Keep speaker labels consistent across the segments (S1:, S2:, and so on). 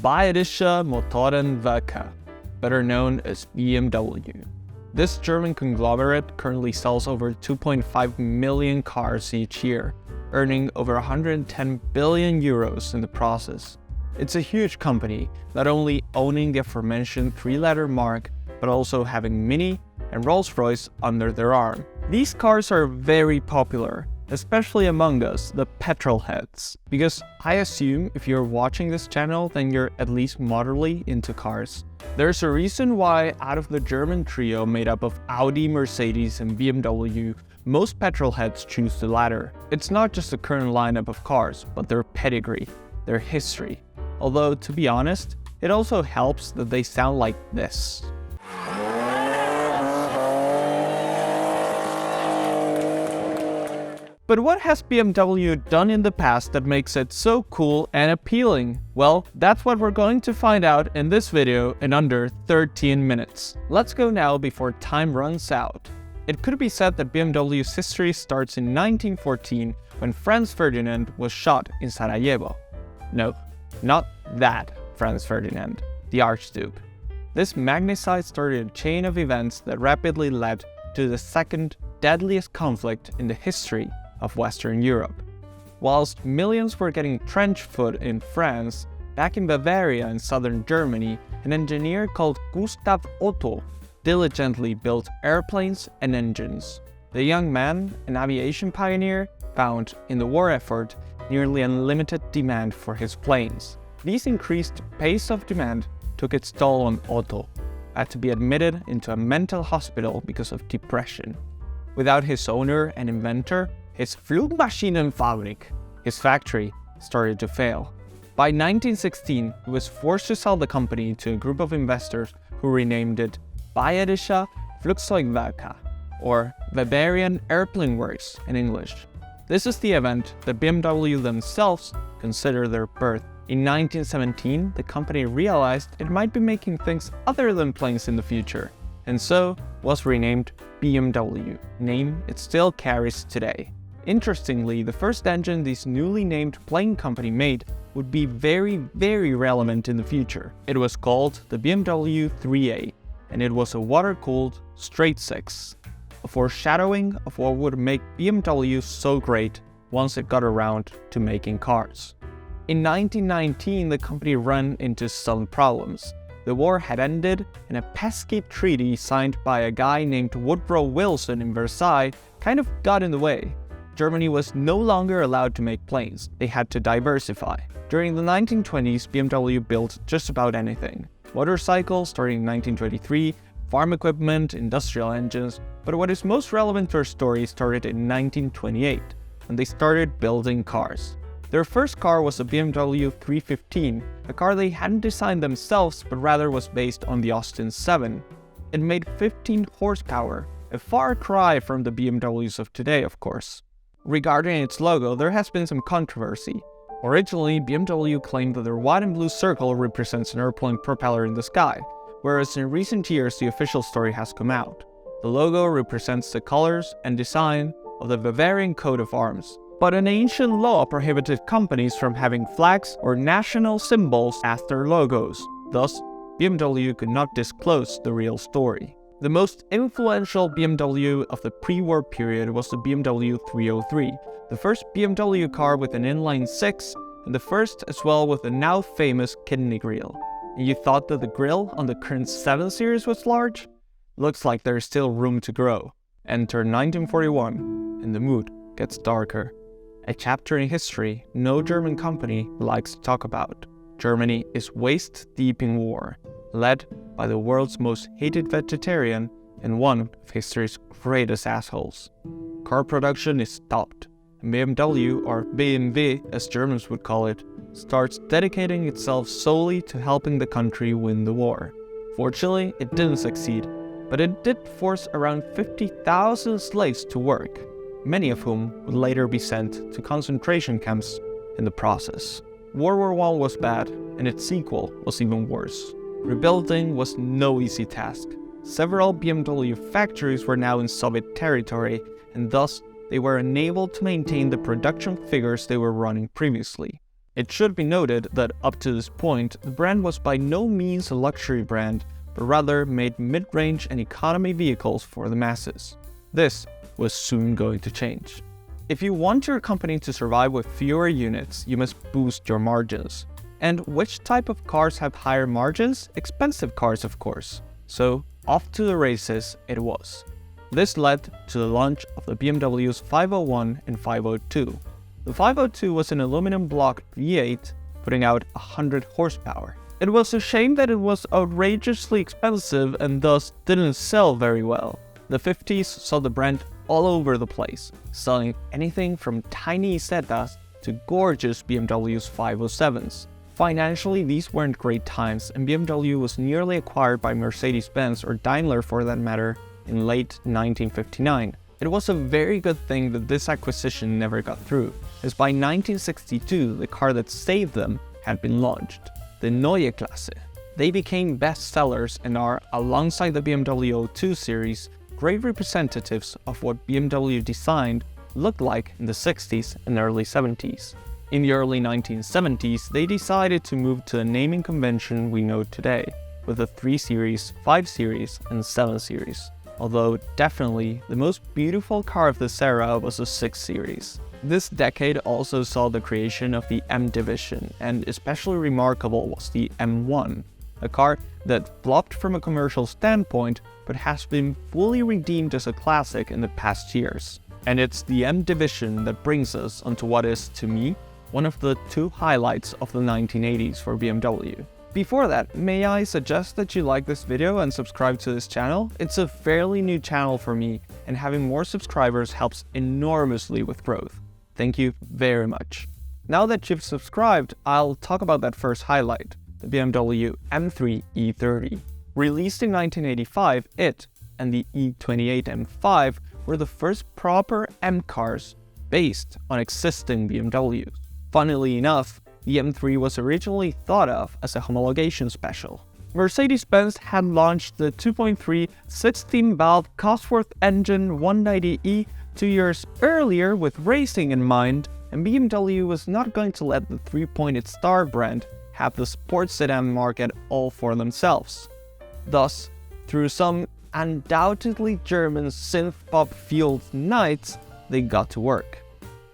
S1: Bayerische Motoren Werke, better known as BMW. This German conglomerate currently sells over 2.5 million cars each year, earning over 110 billion euros in the process. It's a huge company, not only owning the aforementioned three-letter mark, but also having Mini and Rolls-Royce under their arm. These cars are very popular, especially among us, the petrolheads, because I assume if you're watching this channel, then you're at least moderately into cars. There's a reason why out of the German trio made up of Audi, Mercedes and BMW, most petrolheads choose the latter. It's not just the current lineup of cars, but their pedigree, their history. Although, to be honest, it also helps that they sound like this. But what has BMW done in the past that makes it so cool and appealing? Well, that's what we're going to find out in this video in under 13 minutes. Let's go now before time runs out. It could be said that BMW's history starts in 1914 when Franz Ferdinand was shot in Sarajevo. No, not that Franz Ferdinand, the Archduke. This magnicide started a chain of events that rapidly led to the second deadliest conflict in the history of Western Europe. Whilst millions were getting trench foot in France, back in Bavaria in southern Germany, an engineer called Gustav Otto diligently built airplanes and engines. The young man, an aviation pioneer, found in the war effort nearly unlimited demand for his planes. This increased pace of demand took its toll on Otto, had to be admitted into a mental hospital because of depression. Without his owner and inventor, his Flugmaschinenfabrik, his factory, started to fail. By 1916, he was forced to sell the company to a group of investors who renamed it Bayerische Flugzeugwerke, or Bavarian Airplane Works in English. This is the event that BMW themselves consider their birth. In 1917, the company realized it might be making things other than planes in the future, and so was renamed BMW, name it still carries today. Interestingly, the first engine this newly named plane company made would be very relevant in the future. It was called the BMW 3A, and it was a water-cooled straight-six, a foreshadowing of what would make BMW so great once it got around to making cars. In 1919, the company ran into some problems. The war had ended, and a pesky treaty signed by a guy named Woodrow Wilson in Versailles kind of got in the way. Germany was no longer allowed to make planes. They had to diversify. During the 1920s, BMW built just about anything. Motorcycles starting in 1923, farm equipment, industrial engines, but what is most relevant to our story started in 1928, when they started building cars. Their first car was a BMW 315, a car they hadn't designed themselves but rather was based on the Austin 7. It made 15 horsepower, a far cry from the BMWs of today, of course. Regarding its logo, there has been some controversy. Originally, BMW claimed that their white and blue circle represents an airplane propeller in the sky, whereas in recent years the official story has come out. The logo represents the colors and design of the Bavarian coat of arms. But an ancient law prohibited companies from having flags or national symbols as their logos. Thus, BMW could not disclose the real story. The most influential BMW of the pre-war period was the BMW 303, the first BMW car with an inline six, and the first as well with the now famous kidney grille. And you thought that the grille on the current 7 Series was large? Looks like there is still room to grow. Enter 1941, and the mood gets darker. A chapter in history no German company likes to talk about. Germany is waist-deep in war, led by the world's most hated vegetarian and one of history's greatest assholes. Car production is stopped, and BMW, or BMW as Germans would call it, starts dedicating itself solely to helping the country win the war. Fortunately, it didn't succeed, but it did force around 50,000 slaves to work, many of whom would later be sent to concentration camps in the process. World War I was bad, and its sequel was even worse. Rebuilding was no easy task. Several BMW factories were now in Soviet territory, and thus they were unable to maintain the production figures they were running previously. It should be noted that up to this point, the brand was by no means a luxury brand, but rather made mid-range and economy vehicles for the masses. This was soon going to change. If you want your company to survive with fewer units, you must boost your margins. And which type of cars have higher margins? Expensive cars, of course. So off to the races it was. This led to the launch of the BMW's 501 and 502. The 502 was an aluminum block V8, putting out 100 horsepower. It was a shame that it was outrageously expensive and thus didn't sell very well. The 50s saw the brand all over the place, selling anything from tiny Zetas to gorgeous BMW's 507s. Financially, these weren't great times, and BMW was nearly acquired by Mercedes Benz, or Daimler for that matter, in late 1959. It was a very good thing that this acquisition never got through, as by 1962 the car that saved them had been launched, the Neue Klasse. They became bestsellers and are, alongside the BMW 02 series, great representatives of what BMW designed looked like in the 60s and early 70s. In the early 1970s, they decided to move to the naming convention we know today, with the 3 Series, 5 Series, and 7 Series. Although definitely the most beautiful car of this era was the 6 Series. This decade also saw the creation of the M division, and especially remarkable was the M1, a car that flopped from a commercial standpoint but has been fully redeemed as a classic in the past years. And it's the M division that brings us onto what is, to me, one of the 2 highlights of the 1980s for BMW. Before that, may I suggest that you like this video and subscribe to this channel? It's a fairly new channel for me, and having more subscribers helps enormously with growth. Thank you very much. Now that you've subscribed, I'll talk about that first highlight, the BMW M3 E30. Released in 1985, it and the E28 M5 were the first proper M cars based on existing BMWs. Funnily enough, the M3 was originally thought of as a homologation special. Mercedes Benz had launched the 2.3 16-valve Cosworth engine 190e 2 years earlier with racing in mind, and BMW was not going to let the 3-pointed star brand have the sports sedan market all for themselves. Thus, through some undoubtedly German synth-pop-fueled nights, they got to work.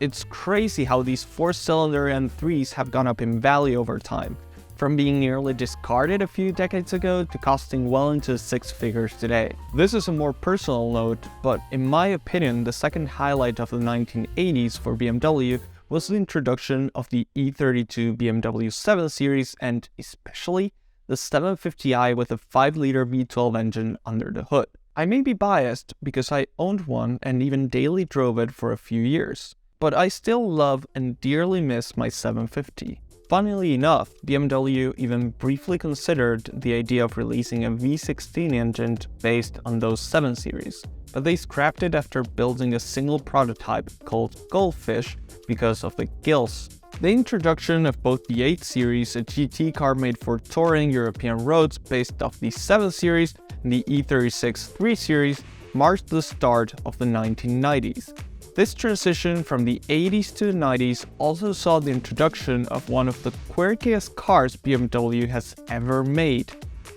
S1: It's crazy how these 4-cylinder M3s have gone up in value over time, from being nearly discarded a few decades ago to costing well into 6 figures today. This is a more personal note, but in my opinion, the second highlight of the 1980s for BMW was the introduction of the E32 BMW 7 Series and especially the 750i with a 5-liter V12 engine under the hood. I may be biased because I owned one and even daily drove it for a few years, but I still love and dearly miss my 750. Funnily enough, BMW even briefly considered the idea of releasing a V16 engine based on those 7 Series, but they scrapped it after building a single prototype called Goldfish because of the gills. The introduction of both the 8 Series, a GT car made for touring European roads based off the 7 Series, and the E36 3 Series, marked the start of the 1990s. This transition from the 80s to the 90s also saw the introduction of one of the quirkiest cars BMW has ever made,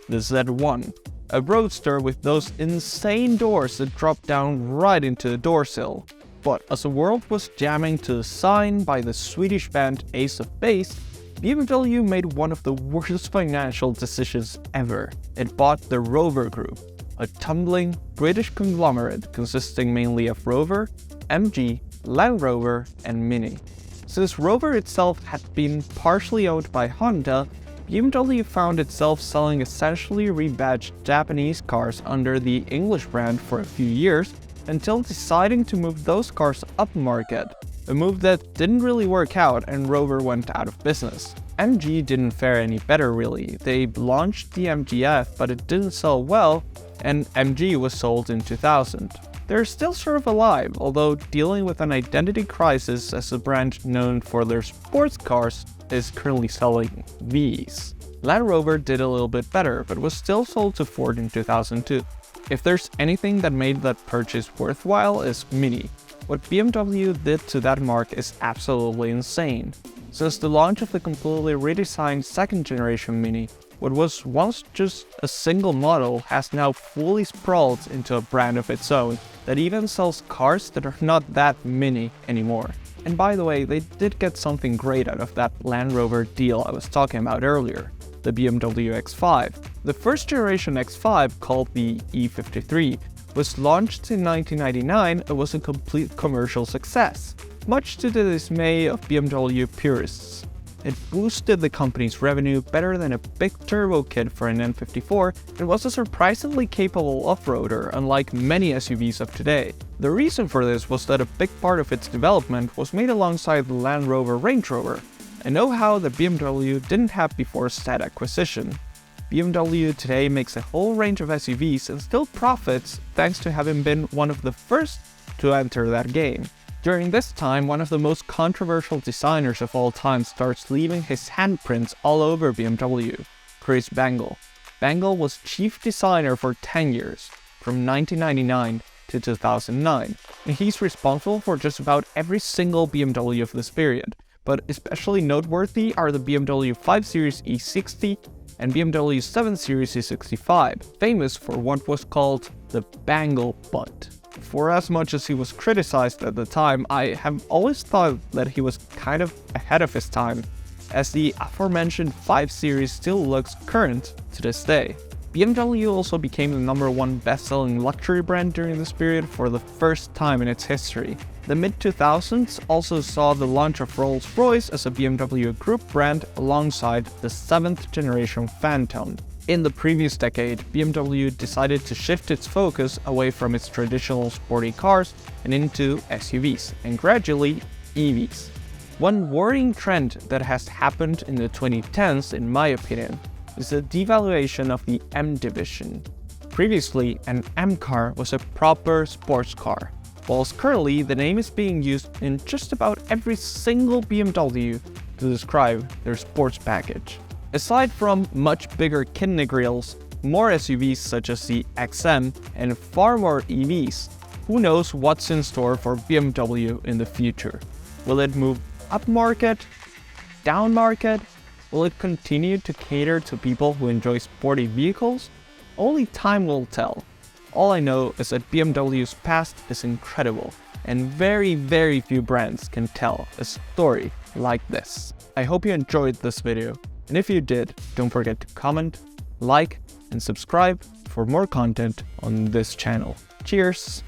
S1: the Z1, a roadster with those insane doors that drop down right into the door sill. But as the world was jamming to the sign by the Swedish band Ace of Base, BMW made one of the worst financial decisions ever. It bought the Rover Group, a tumbling British conglomerate consisting mainly of Rover, MG, Land Rover, and Mini. Since Rover itself had been partially owned by Honda, BMW found itself selling essentially rebadged Japanese cars under the English brand for a few years, until deciding to move those cars upmarket, a move that didn't really work out and Rover went out of business. MG didn't fare any better really. They launched the MGF, but it didn't sell well, and MG was sold in 2000. They're still sort of alive, although dealing with an identity crisis as a brand known for their sports cars is currently selling Vs. Land Rover did a little bit better, but was still sold to Ford in 2002. If there's anything that made that purchase worthwhile is Mini. What BMW did to that mark is absolutely insane. Since the launch of the completely redesigned second generation Mini, what was once just a single model has now fully sprawled into a brand of its own that even sells cars that are not that mini anymore. And by the way, they did get something great out of that Land Rover deal I was talking about earlier, the BMW X5. The first generation X5, called the E53, was launched in 1999 and was a complete commercial success, much to the dismay of BMW purists. It boosted the company's revenue better than a big turbo kit for an N54 and was a surprisingly capable off-roader, unlike many SUVs of today. The reason for this was that a big part of its development was made alongside the Land Rover Range Rover, a know-how that BMW didn't have before said acquisition. BMW today makes a whole range of SUVs and still profits thanks to having been one of the first to enter that game. During this time, one of the most controversial designers of all time starts leaving his handprints all over BMW, Chris Bangle. Bangle was chief designer for 10 years, from 1999 to 2009, and he's responsible for just about every single BMW of this period, but especially noteworthy are the BMW 5 Series E60 and BMW 7 Series E65, famous for what was called the Bangle butt. For as much as he was criticized at the time, I have always thought that he was kind of ahead of his time, as the aforementioned 5 Series still looks current to this day. BMW also became the #1 best-selling luxury brand during this period for the first time in its history. The mid-2000s also saw the launch of Rolls-Royce as a BMW Group brand alongside the 7th generation Phantom. In the previous decade, BMW decided to shift its focus away from its traditional sporty cars and into SUVs, and gradually EVs. One worrying trend that has happened in the 2010s, in my opinion, is the devaluation of the M division. Previously, an M car was a proper sports car, whilst currently the name is being used in just about every single BMW to describe their sports package. Aside from much bigger kidney grills, more SUVs such as the XM, and far more EVs, who knows what's in store for BMW in the future? Will it move up market? Down market? Will it continue to cater to people who enjoy sporty vehicles? Only time will tell. All I know is that BMW's past is incredible, and very few brands can tell a story like this. I hope you enjoyed this video. And if you did, don't forget to comment, like, and subscribe for more content on this channel. Cheers!